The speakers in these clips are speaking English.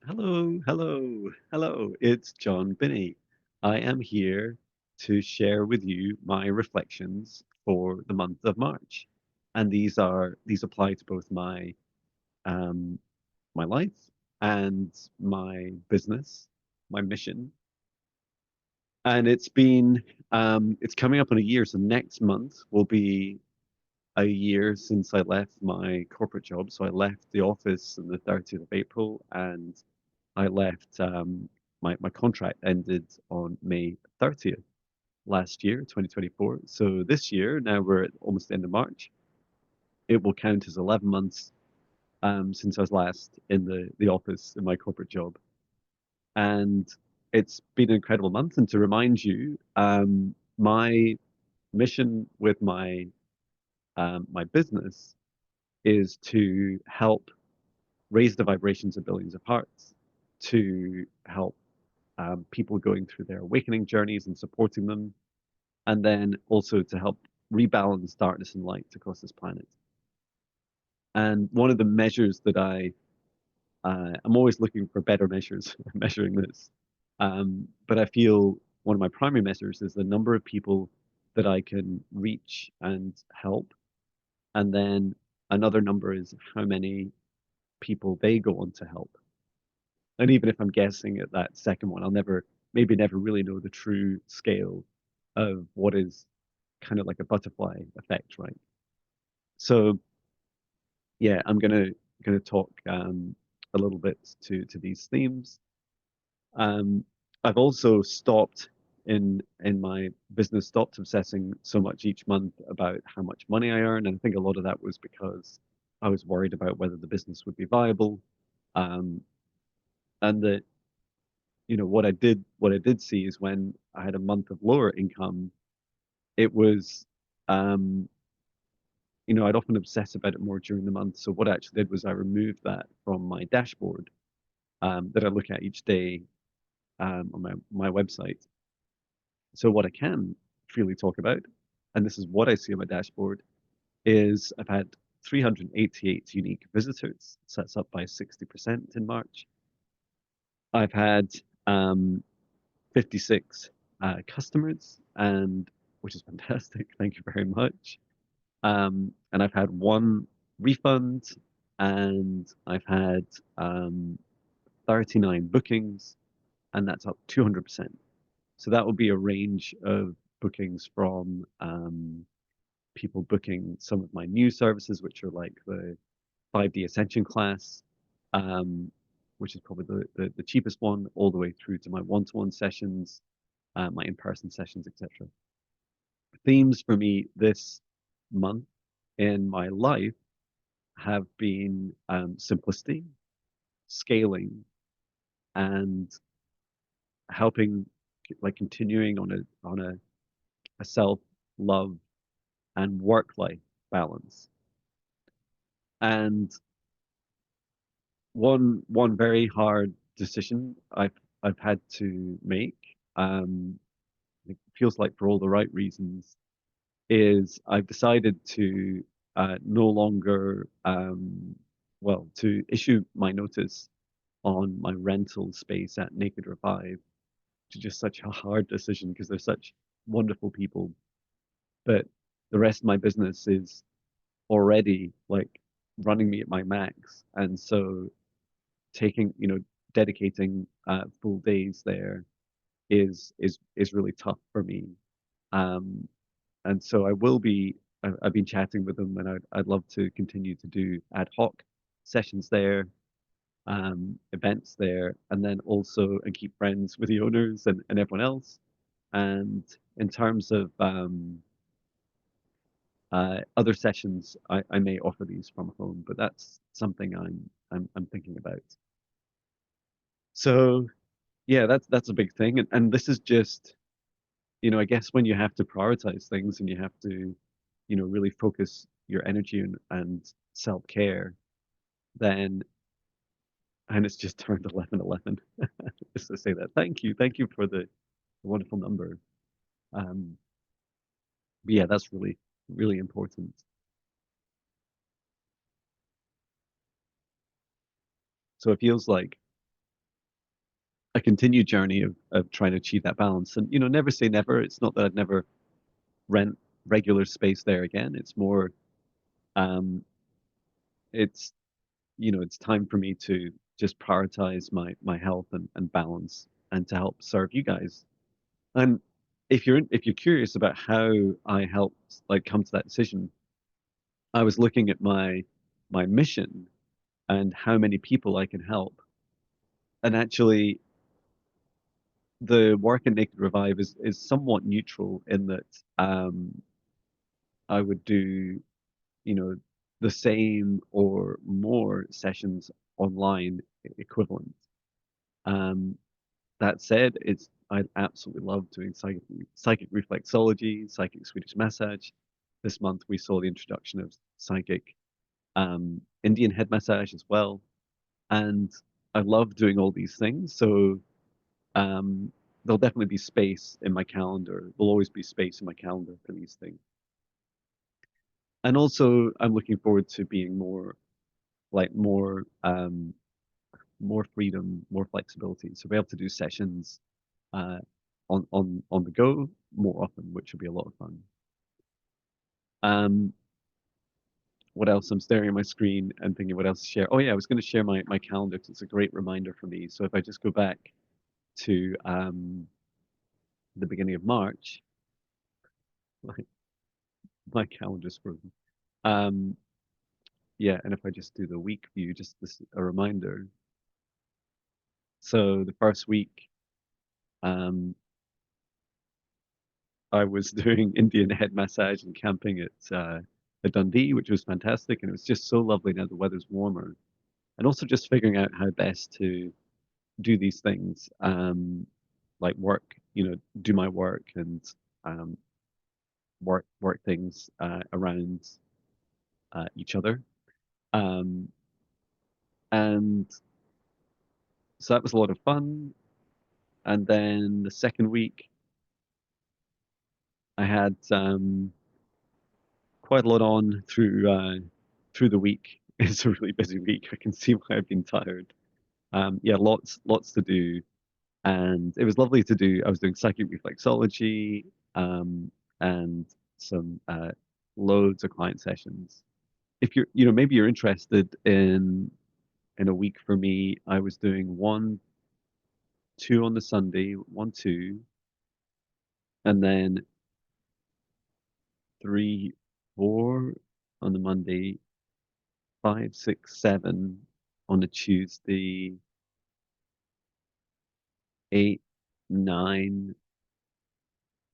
Hello, hello, hello. It's John Binney. I am here to share with you my reflections for the month of March. And these apply to both um my life and my business, my mission. And it's coming up on a year. So next month will be a year since I left my corporate job. So I left the office on the 30th of April and I left, my contract ended on May 30th last year, 2024. So this year, now we're at almost the end of March, it will count as 11 months since I was last in the office in my corporate job. And it's been an incredible month. And to remind you, my mission with my business is to help raise the vibrations of billions of hearts, to help people going through their awakening journeys and supporting them, and then also to help rebalance darkness and light across this planet. And one of the measures that I'm always looking for better measures measuring this, but I feel one of my primary measures is the number of people that I can reach and help, and then another number is how many people they go on to help. And even if I'm guessing at that second one, I'll maybe never really know the true scale of what is kind of like a butterfly effect, right? So yeah, I'm gonna talk a little bit to these themes. Um, I've also stopped in my business, stopped obsessing so much each month about how much money I earn, and I think a lot of that was because I was worried about whether the business would be viable, um, and that what I did see is when I had a month of lower income, it was um, I'd often obsess about it more during the month. So what I actually did was I removed that from my dashboard that I look at each day on my website. So what I can freely talk about, and this is what I see on my dashboard, is I've had 388 unique visitors. So that's up by 60% in March. I've had 56 customers, and which is fantastic. Thank you very much. And I've had one refund, and I've had um, 39 bookings, and that's up 200%. So that would be a range of bookings from people booking some of my new services, which are like the 5D Ascension class, um, which is probably the cheapest one, all the way through to my one-to-one sessions, my in-person sessions, etc. Themes for me this month in my life have been simplicity, scaling, and helping, like continuing a self love and work life balance. And one very hard decision I've had to make, it feels like for all the right reasons, is I've decided to no longer to issue my notice on my rental space at Naked Revive, which is just such a hard decision because they're such wonderful people. But the rest of my business is already like running me at my max. And so dedicating full days there is really tough for me. Um, and so I've been chatting with them and I'd love to continue to do ad hoc sessions there, events there, and then also and keep friends with the owners and everyone else. And in terms of other sessions, I may offer these from home, but that's something I'm thinking about. So yeah, that's a big thing, and this is just I guess when you have to prioritize things and you have to really focus your energy and self-care, then and it's just turned 11:11. Just to say that, thank you for the wonderful number. Um, but yeah, that's really really important. So it feels like a continued journey of trying to achieve that balance. And never say never. It's not that I'd never rent regular space there again. It's more, um, it's it's time for me to just prioritize my health and balance and to help serve you guys. And if you're curious about how I helped like come to that decision, I was looking at my mission and how many people I can help. And actually, the work in Naked Revive is somewhat neutral in that I would do, you know, the same or more sessions online equivalent. Um, that said, I absolutely love doing psychic reflexology, psychic Swedish massage. This month we saw the introduction of psychic Indian head massage as well, and I love doing all these things. So um, there'll definitely be space in my calendar. There'll always be space in my calendar for these things. And also, I'm looking forward to being more freedom, more flexibility. So be able to do sessions uh, on the go more often, which will be a lot of fun. Um, what else? I'm staring at my screen and thinking what else to share. Oh yeah, I was going to share my calendar because it's a great reminder for me. So if I just go back to the beginning of March, my, my calendar's frozen. Um, yeah, and if I just do the week view, just this a reminder. So the first week, um, I was doing Indian head massage and camping at Dundee, which was fantastic, and it was just so lovely now the weather's warmer. And also just figuring out how best to do these things, like work, do my work and um, work things around each other. Um, and so that was a lot of fun. And then the second week, I had quite a lot on through the week. It's a really busy week. I can see why I've been tired. Yeah, lots to do, and it was lovely to do. I was doing psychic reflexology, and some loads of client sessions. If maybe you're interested in a week for me, I was doing one, two on the Sunday, one, two, and then three, four on the Monday, five, six, seven on the Tuesday, eight, nine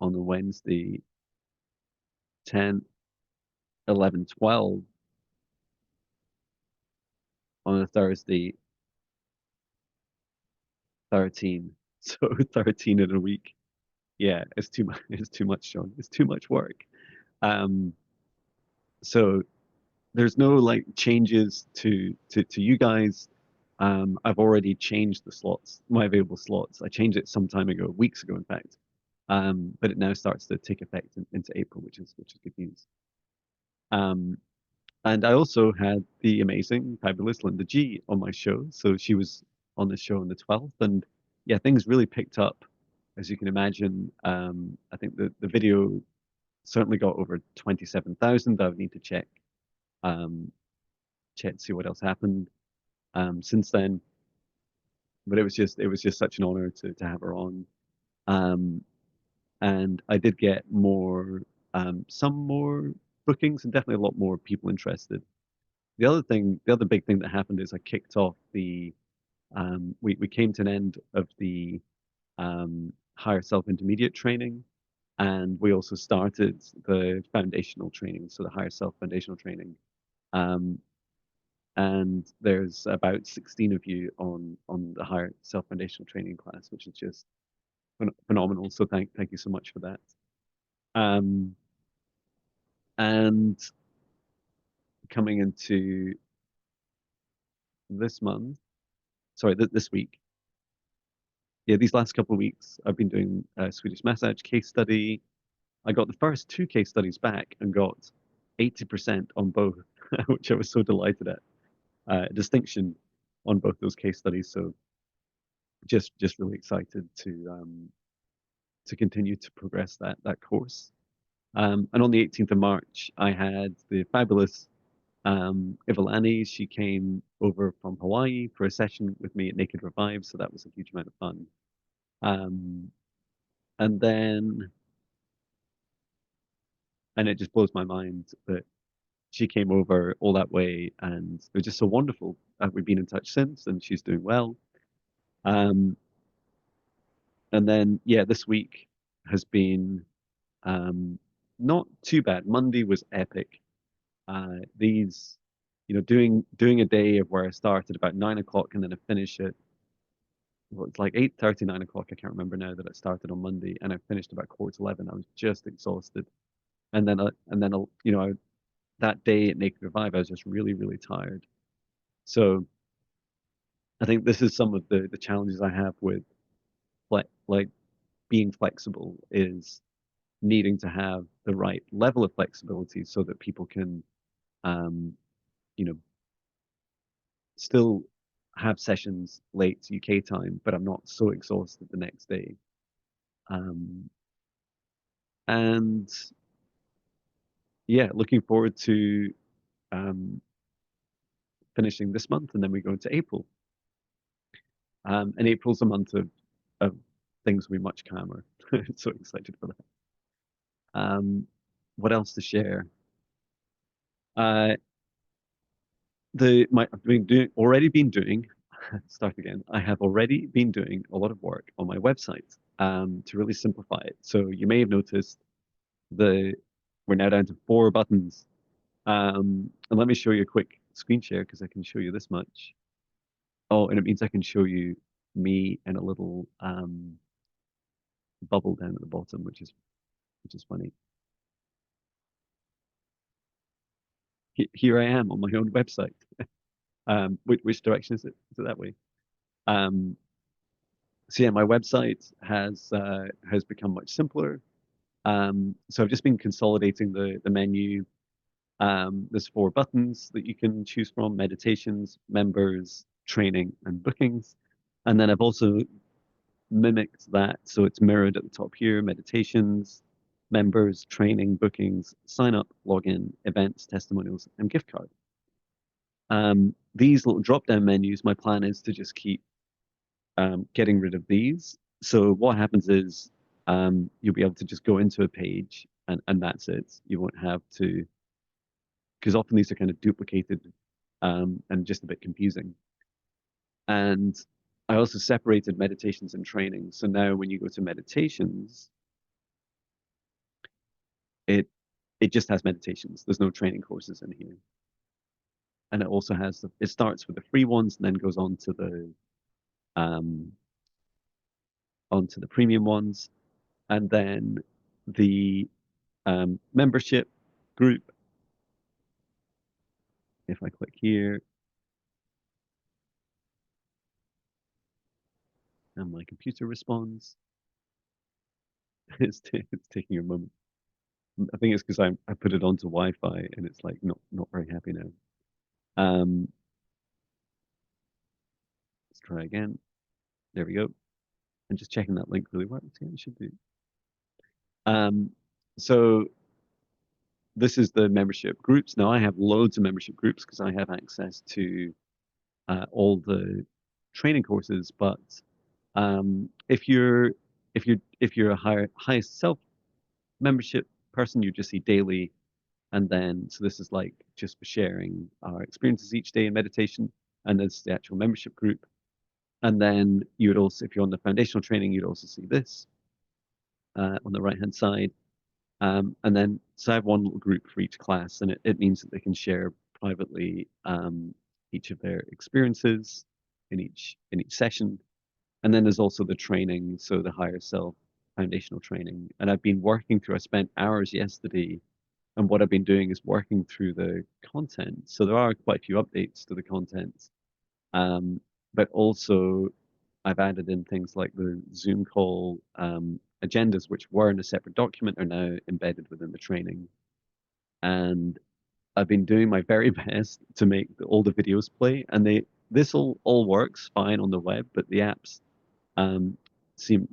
on the Wednesday, 10, 11, 12 on a Thursday, 13. So 13 in a week. Yeah, it's too much. It's too much, Sean. It's too much work. Um, so there's no like changes to you guys. I've already changed the slots, my available slots. I changed it some time ago, weeks ago, in fact. But it now starts to take effect into April, which is good news. Um, and I also had the amazing, fabulous Linda G on my show. So she was on the show on the 12th, and yeah, things really picked up, as you can imagine. I think the video certainly got over 27,000. I would need to um, check to see what else happened since then. But it was just such an honor to have her on. Um, and I did get some more bookings, and definitely a lot more people interested. The other big thing that happened is I kicked off we came to an end of the higher self intermediate training, and we also started the foundational training, so the higher self foundational training. Um, and there's about 16 of you on the higher self foundational training class, which is just phenomenal. So thank you so much for that. Um, and coming into this month, sorry, this week, yeah, these last couple of weeks, I've been doing a Swedish massage case study. I got the first two case studies back and got 80% on both, which I was so delighted at. Distinction on both those case studies. So just really excited to continue to progress that course. And on the 18th of March, I had the fabulous Ivalani. She came over from Hawaii for a session with me at Naked Revive, so that was a huge amount of fun. Um, and then, and it just blows my mind that she came over all that way, and it was just so wonderful. We've been in touch since, and she's doing well. Um, and then, yeah, this week has been um, not too bad. Monday was epic. These, doing a day of where I start at about 9 o'clock and then I finish at well, it's like 8:30, 9 o'clock. I can't remember now that it started on Monday, and I finished about quarter to 11. I was just exhausted, and then that day at Naked Revive, I was just really, really tired. So I think this is some of the challenges I have with like being flexible is needing to have the right level of flexibility so that people can um, you know still have sessions late UK time, but I'm not so exhausted the next day. Um, and yeah, looking forward to um, finishing this month, and then we go into April. And April's a month of things will be much calmer. So excited for that. What else to share? Uh, I've been doing already been doing start again. I have already been doing a lot of work on my website to really simplify it. So you may have noticed the we're now down to 4 buttons. And let me show you a quick screen share because I can show you this much. Oh, and it means I can show you me and a little bubble down at the bottom, which is funny. Here I am on my own website. Which direction is it? Is it that way? Um, so yeah, my website has become much simpler. So I've just been consolidating the menu. There's 4 buttons that you can choose from: meditations, members, training, and bookings. And then I've also mimicked that, so it's mirrored at the top here: meditations, members, training, bookings, sign up, login, events, testimonials, and gift card. These little drop-down menus, my plan is to just keep getting rid of these. So what happens is you'll be able to just go into a page and that's it. You won't have to, because often these are kind of duplicated and just a bit confusing. And I also separated meditations and training. So now when you go to meditations, it it just has meditations. There's no training courses in here. And it also has it starts with the free ones and then goes um, onto the premium ones. And then the membership group, if I click here and my computer responds, it's taking a moment. I think it's because I put it onto Wi-Fi and it's like not very happy now. Um, let's try again. There we go. And just checking that link really works. Yeah, it should do. Um, so this is the membership groups. Now I have loads of membership groups because I have access to all the training courses. But if you're a highest self membership person, you just see daily, and then so this is like just for sharing our experiences each day in meditation, and there's the actual membership group, and then you would also, if you're on the foundational training, you'd also see this on the right hand side. And then, so I have one little group for each class, and it means that they can share privately each of their experiences in each session. And then there's also the training, so the higher self foundational training. And I've been working through, I spent hours yesterday, and what I've been doing is working through the content. So there are quite a few updates to the content. Um, but also I've added in things like the Zoom call agendas, which were in a separate document, are now embedded within the training. And I've been doing my very best to make all the videos play, and this all works fine on the web, but the apps Um, seem,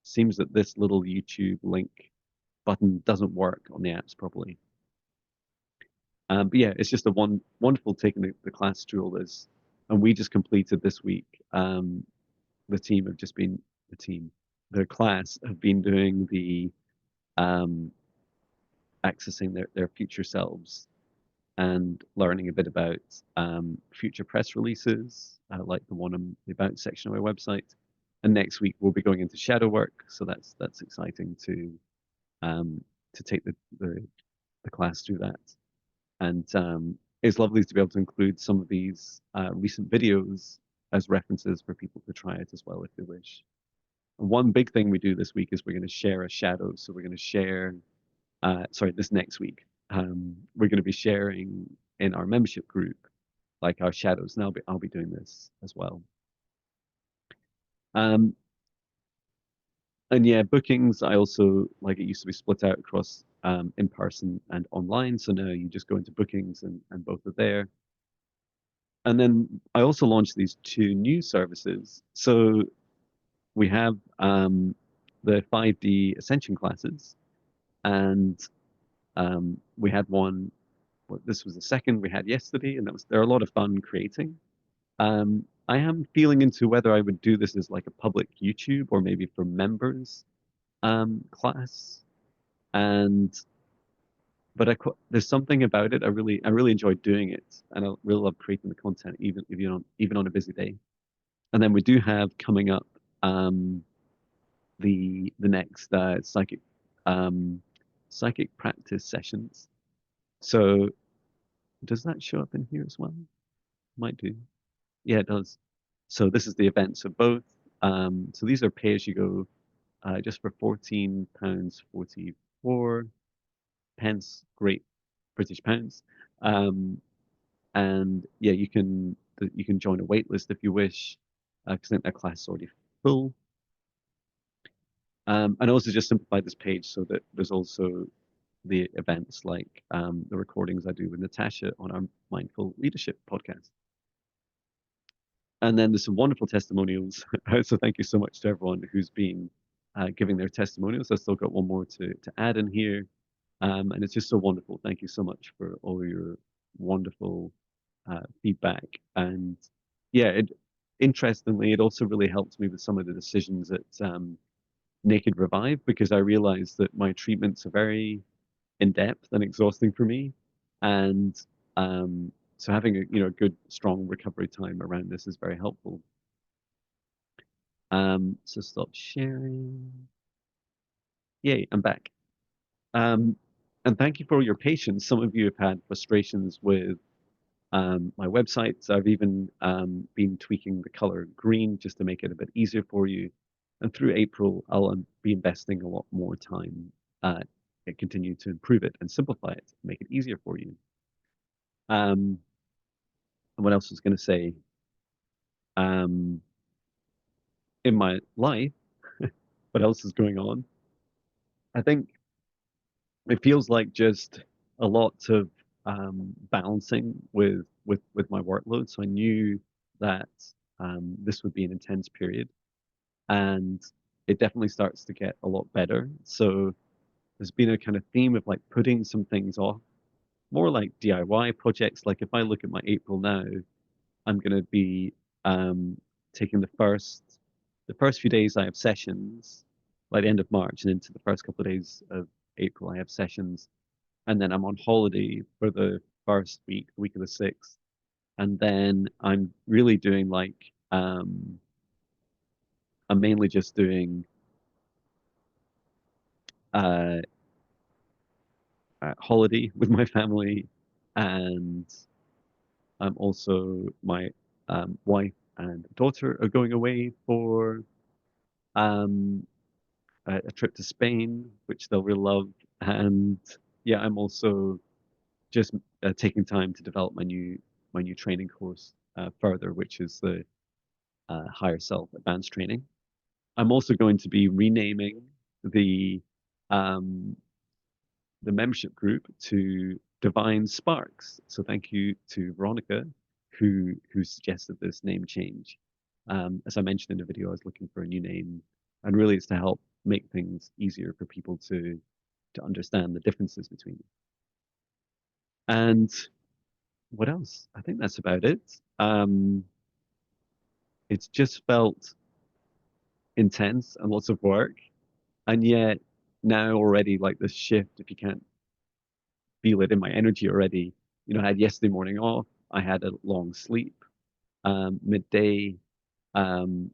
seems that this little YouTube link button doesn't work on the apps properly. But yeah, it's just a wonderful taking the class through all this. And we just completed this week. The team have just been the team, the class have been doing the um, accessing their future selves and learning a bit about future press releases, like the one on the About section of our website. And next week we'll be going into shadow work, so that's exciting um, to take the class through that. And it's lovely to be able to include some of these recent videos as references for people to try it as well if they wish. And one big thing we do this week is we're going to share a shadow. So we're going to share, sorry, this next week, we're going to be sharing in our membership group like our shadows, and I'll be doing this as well. Um, and yeah, bookings, I also like it used to be split out across in person and online. So now you just go into bookings and both are there. And then I also launched these two new services. So we have the 5D Ascension classes, and we had one. Well, this was the second we had yesterday, and they're a lot of fun creating. I am feeling into whether I would do this as like a public YouTube or maybe for members class. And but there's something about it. I really enjoy doing it, and I really love creating the content, even on a busy day. And then we do have coming up um, the next um, psychic practice sessions. So does that show up in here as well? Might do. Yeah, it does. So this is the events of both. So these are pay as you go, just for £14.44, Great British pounds. Um, and yeah, you can join a wait list if you wish, because I think that class is already full. And also just simplify this page so that there's also the events like the recordings I do with Natasha on our Mindful Leadership podcast. And then there's some wonderful testimonials. So thank you so much to everyone who's been giving their testimonials. I've still got one more to add in here. And it's just so wonderful. Thank you so much for all your wonderful feedback. And yeah, interestingly, it also really helped me with some of the decisions at Naked Revive because I realized that my treatments are very in depth and exhausting for me. And so having a good strong recovery time around this is very helpful. So stop sharing. Yay, I'm back. Um, and thank you for all your patience. Some of you have had frustrations with my websites. I've even been tweaking the color green just to make it a bit easier for you. And through April, I'll be investing a lot more time continue to improve it and simplify it, make it easier for you. And what else was going to say? Um, in my life, what else is going on? I think it feels like just a lot of balancing with my workload. So I knew that this would be an intense period, and it definitely starts to get a lot better. So there's been a kind of theme of like putting some things off, more like DIY projects. Like if I look at my April now, I'm going to be um, taking the first few days I have sessions, by the end of March and into the first couple of days of April, I have sessions, and then I'm on holiday for the first week, the week of the 6th, and then I'm really doing like I'm mainly just doing uh, holiday with my family, and I'm also my wife and daughter are going away for um, a trip to Spain, which they'll really love. And yeah, I'm also just taking time to develop my new training course further, which is the Higher Self Advanced Training. I'm also going to be renaming the um, the membership group to Divine Sparks. So thank you to Veronica who suggested this name change. As I mentioned in the video, I was looking for a new name, and really it's to help make things easier for people to understand the differences between them. And what else? I think that's about it. It's just felt intense and lots of work, and yet now already like this shift, if you can't feel it in my energy already, I had yesterday morning off, I had a long sleep, midday. Um,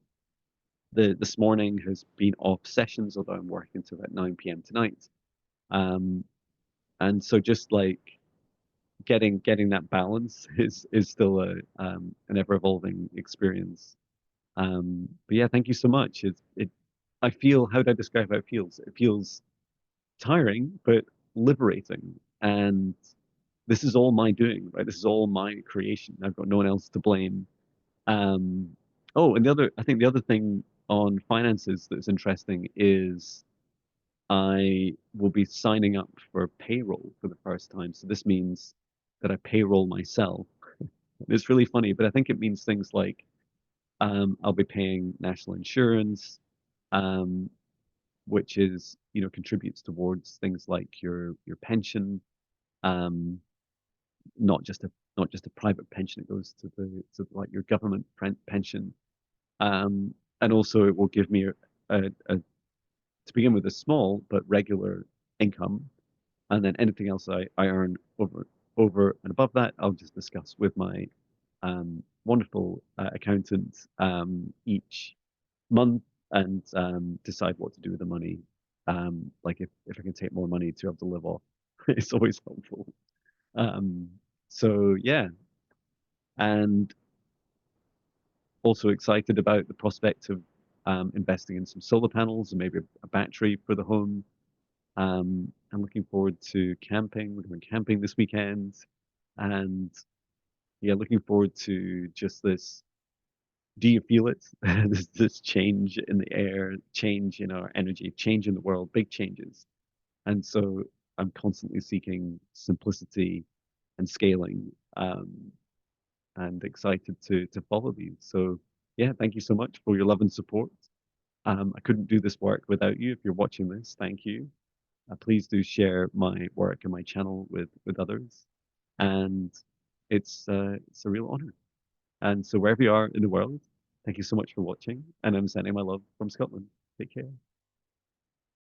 this morning has been off sessions, although I'm working till about 9 p.m. tonight. Um, and so just like getting that balance is still a an ever evolving experience. But yeah, thank you so much. I feel, how do I describe how it feels? It feels tiring, but liberating. And this is all my doing, right? This is all my creation. I've got no one else to blame. Um, oh, and I think the other thing on finances that's interesting is I will be signing up for payroll for the first time. So this means that I payroll myself. It's really funny, but I think it means things like I'll be paying national insurance, um, which is, contributes towards things like your pension, um, not just a private pension. It goes to like your government pension, and also it will give me a to begin with a small but regular income, and then anything else I earn over and above that, I'll just discuss with my wonderful accountant each month and decide what to do with the money. Like if I can take more money to be able to live off, it's always helpful. Um, so yeah, and also excited about the prospect of investing in some solar panels and maybe a battery for the home. I'm looking forward to camping. We're going camping this weekend, and yeah, looking forward to just this. Do you feel it? This change in the air, change in our energy, change in the world, big changes. And so I'm constantly seeking simplicity and scaling, and excited to follow these. So yeah, thank you so much for your love and support. I couldn't do this work without you. If you're watching this, thank you. Please do share my work and my channel with others. And it's a real honor. And so wherever you are in the world, thank you so much for watching. And I'm sending my love from Scotland. Take care.